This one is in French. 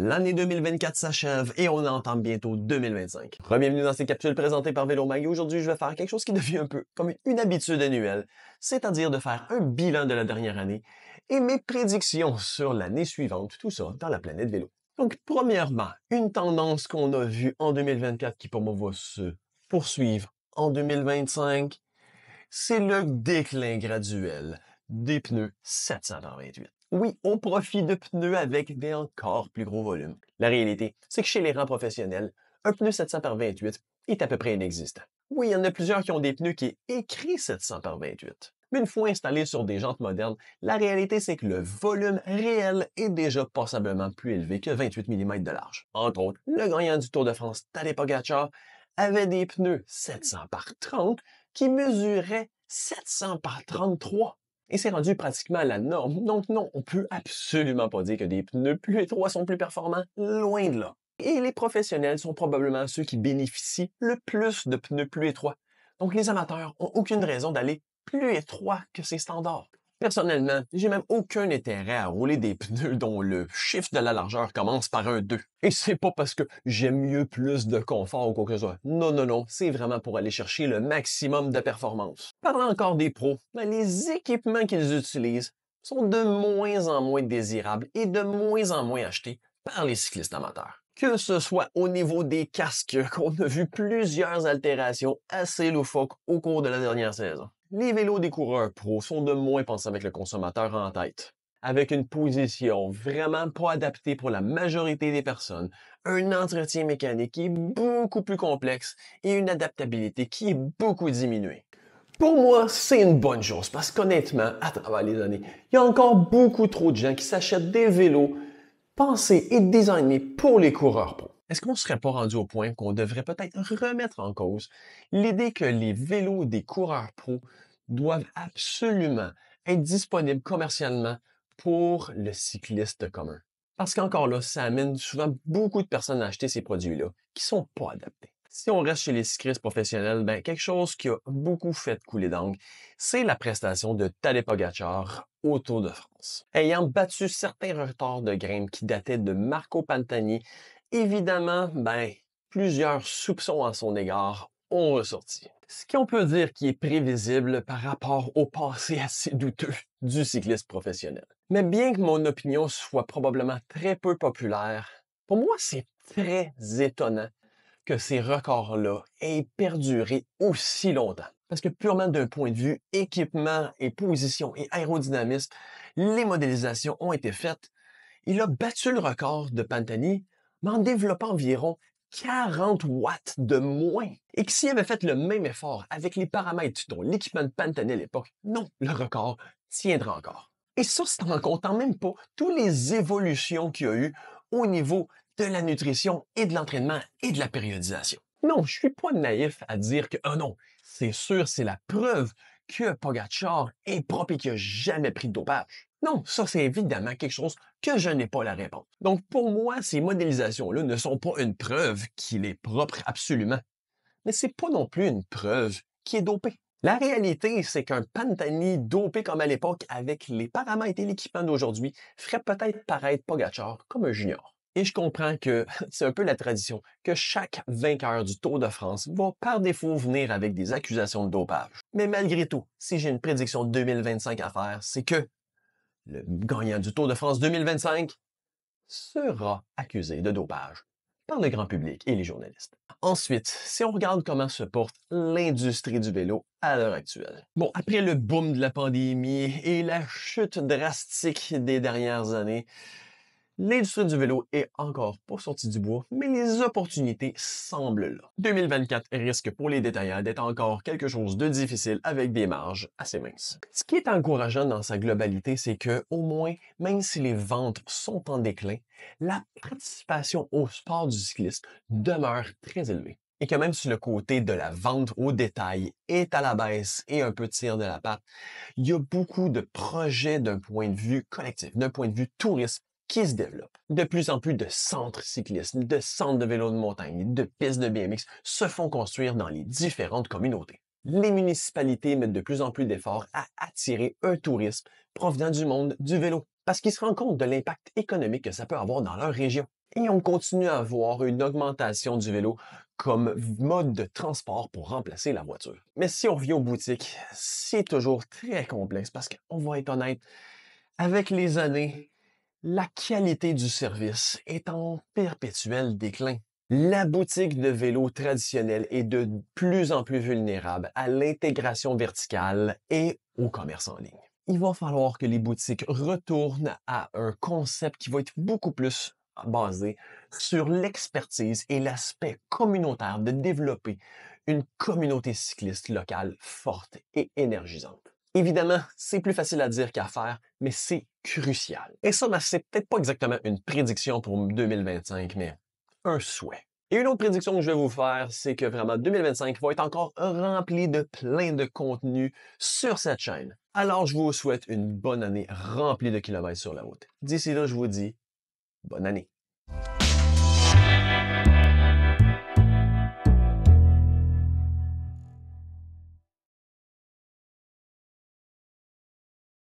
L'année 2024 s'achève et on entame bientôt 2025. Bienvenue dans ces capsules présentées par VéloMag. Aujourd'hui, je vais faire quelque chose qui devient un peu comme une habitude annuelle, c'est-à-dire de faire un bilan de la dernière année et mes prédictions sur l'année suivante, tout ça dans la planète vélo. Donc, premièrement, une tendance qu'on a vue en 2024 qui pour moi va se poursuivre en 2025, c'est le déclin graduel des pneus 728. Oui, on profite de pneus avec des encore plus gros volumes. La réalité, c'est que chez les rangs professionnels, un pneu 700 par 28 est à peu près inexistant. Oui, il y en a plusieurs qui ont des pneus qui est écrit 700 par 28. Mais une fois installés sur des jantes modernes, la réalité, c'est que le volume réel est déjà passablement plus élevé que 28 mm de large. Entre autres, le gagnant du Tour de France, Tadej Pogačar, avait des pneus 700 par 30 qui mesuraient 700 par 33. Et c'est rendu pratiquement la norme. Donc non, on peut absolument pas dire que des pneus plus étroits sont plus performants, loin de là. Et les professionnels sont probablement ceux qui bénéficient le plus de pneus plus étroits. Donc les amateurs ont aucune raison d'aller plus étroit que ces standards. Personnellement, j'ai même aucun intérêt à rouler des pneus dont le chiffre de la largeur commence par un 2. Et c'est pas parce que j'aime mieux plus de confort ou quoi que ce soit. Non, non, non, c'est vraiment pour aller chercher le maximum de performance. Parlant encore des pros, les équipements qu'ils utilisent sont de moins en moins désirables et de moins en moins achetés par les cyclistes amateurs. Que ce soit au niveau des casques, qu'on a vu plusieurs altérations assez loufoques au cours de la dernière saison. Les vélos des coureurs pros sont de moins pensés avec le consommateur en tête, avec une position vraiment pas adaptée pour la majorité des personnes, un entretien mécanique qui est beaucoup plus complexe et une adaptabilité qui est beaucoup diminuée. Pour moi, c'est une bonne chose parce qu'honnêtement, à travers les années, il y a encore beaucoup trop de gens qui s'achètent des vélos pensés et designés pour les coureurs pros. Est-ce qu'on ne serait pas rendu au point qu'on devrait peut-être remettre en cause l'idée que les vélos des coureurs pros doivent absolument être disponibles commercialement pour le cycliste commun? Parce qu'encore là, ça amène souvent beaucoup de personnes à acheter ces produits-là qui sont pas adaptés. Si on reste chez les cyclistes professionnels, quelque chose qui a beaucoup fait couler d'encre, c'est la prestation de Tadej Pogačar au Tour de France. Ayant battu certains retards de grimpe qui dataient de Marco Pantani, évidemment, plusieurs soupçons à son égard ont ressorti. Ce qu'on peut dire qui est prévisible par rapport au passé assez douteux du cycliste professionnel. Mais bien que mon opinion soit probablement très peu populaire, pour moi, c'est très étonnant que ces records-là aient perduré aussi longtemps. Parce que purement d'un point de vue équipement et position et aérodynamisme, les modélisations ont été faites. Il a battu le record de Pantani, mais en développant environ 40 watts de moins. Et que s'il avait fait le même effort avec les paramètres dont l'équipement de Pantani à l'époque, non, le record tiendra encore. Et ça, c'est en comptant même pas toutes les évolutions qu'il y a eu au niveau de la nutrition et de l'entraînement et de la périodisation. Non, je suis pas naïf à dire que, oh non, c'est sûr, c'est la preuve que Pogačar est propre et qu'il n'a jamais pris de dopage. Non, ça c'est évidemment quelque chose que je n'ai pas la réponse. Donc pour moi, ces modélisations-là ne sont pas une preuve qu'il est propre absolument. Mais c'est pas non plus une preuve qu'il est dopé. La réalité, c'est qu'un Pantani dopé comme à l'époque avec les paramètres et l'équipement d'aujourd'hui ferait peut-être paraître Pogačar comme un junior. Et je comprends que c'est un peu la tradition que chaque vainqueur du Tour de France va par défaut venir avec des accusations de dopage. Mais malgré tout, si j'ai une prédiction 2025 à faire, c'est que le gagnant du Tour de France 2025 sera accusé de dopage par le grand public et les journalistes. Ensuite, si on regarde comment se porte l'industrie du vélo à l'heure actuelle. Bon, après le boom de la pandémie et la chute drastique des dernières années, l'industrie du vélo est encore pas sortie du bois, mais les opportunités semblent là. 2024 risque pour les détaillants d'être encore quelque chose de difficile avec des marges assez minces. Ce qui est encourageant dans sa globalité, c'est que, au moins, même si les ventes sont en déclin, la participation au sport du cycliste demeure très élevée. Et que même si le côté de la vente au détail est à la baisse et un peu tire de la patte, il y a beaucoup de projets d'un point de vue collectif, d'un point de vue tourisme, qui se développe. De plus en plus de centres cyclistes, de centres de vélo de montagne, de pistes de BMX se font construire dans les différentes communautés. Les municipalités mettent de plus en plus d'efforts à attirer un tourisme provenant du monde du vélo parce qu'ils se rendent compte de l'impact économique que ça peut avoir dans leur région. Et on continue à voir une augmentation du vélo comme mode de transport pour remplacer la voiture. Mais si on revient aux boutiques, c'est toujours très complexe parce qu'on va être honnête, avec les années, la qualité du service est en perpétuel déclin. La boutique de vélo traditionnelle est de plus en plus vulnérable à l'intégration verticale et au commerce en ligne. Il va falloir que les boutiques retournent à un concept qui va être beaucoup plus basé sur l'expertise et l'aspect communautaire de développer une communauté cycliste locale forte et énergisante. Évidemment, c'est plus facile à dire qu'à faire, mais c'est crucial. Et ça, c'est peut-être pas exactement une prédiction pour 2025, mais un souhait. Et une autre prédiction que je vais vous faire, c'est que vraiment 2025 va être encore rempli de plein de contenu sur cette chaîne. Alors, je vous souhaite une bonne année remplie de kilomètres sur la route. D'ici là, je vous dis bonne année.